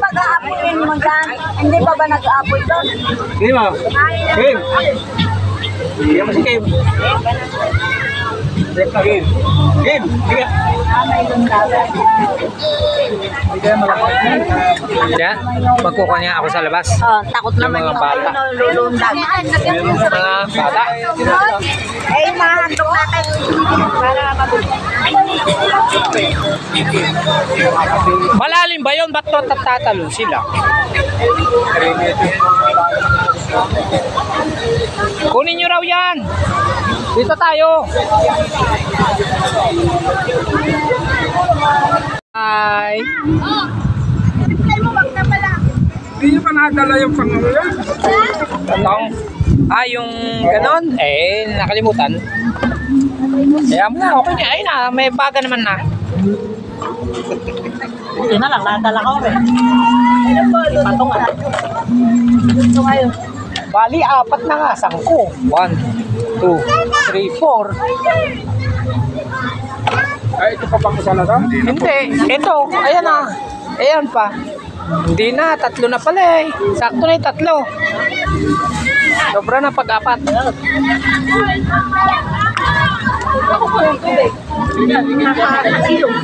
Pag-aapoyin mo dyan, hindi pa ba nag-aapoy doon? Hindi mo. Kim. Hindi mo si Kim. Kim. Kim. Sige. Yan, magkukuha niya ako sa labas. Takot Yung naman mga bata. lulundag. Yung mga bata. Mahandok natin. Para Malalim ba yun? Ba't tatatalo sila? Kunin nyo raw yan. Dito tayo. Hi. Hindi nyo pa nakadala yung pangalan. Anong? Yung ganon? Nakalimutan. Kaya mo na, okay na. Ayun na, may baga naman na. Buti na lang, nakadala ko rin. Patong na. Gusto ngayon. Bali, 4 na nga. 5. 1, 2, 3, 4. Ay, ito pa bang kasala ka? Hindi. Ito. Ayan na. Ayan pa. Hindi na. 3 na pala eh. Sakto na yung 3. Sobra na pag-4. Ako ko yung tubig. Nakakasilong.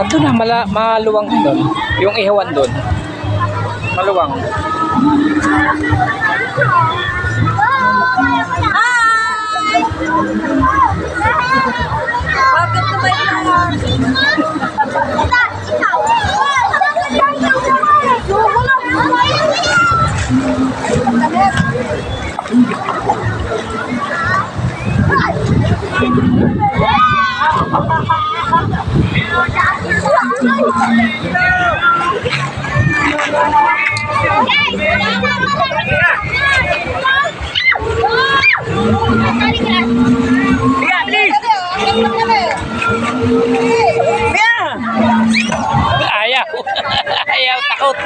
Doon na, maluwang doon. Yung ihawan doon. Maluwang. Bakit naman Ayaw. Ayaw, takot.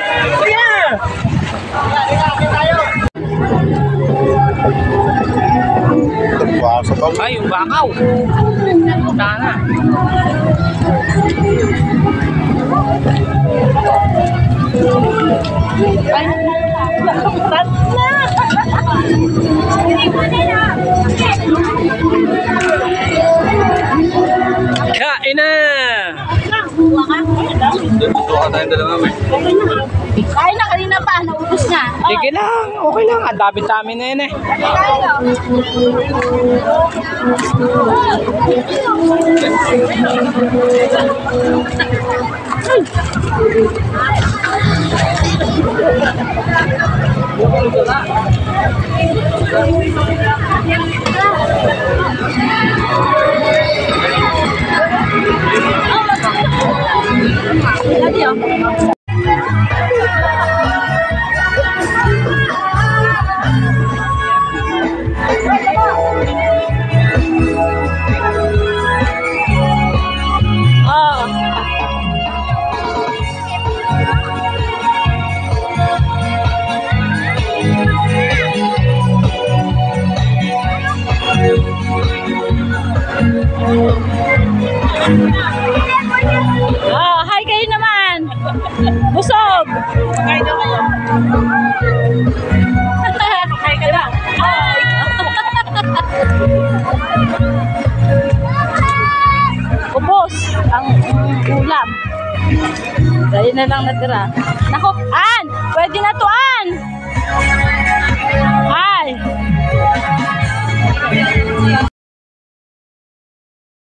Ay, yung bakaw. Sana. Kain na! Tutuwa tayong dalawa, may. Kain na kanina pa, naubos na. Sige lang, okay lang. Ang dami-dami na yun eh. Hi kayo naman. Busog. Kain na kayo. Kain ka na. Hi. Ubos ang ulam. Dahil na lang natira. Naku, An! Pwede na to, An!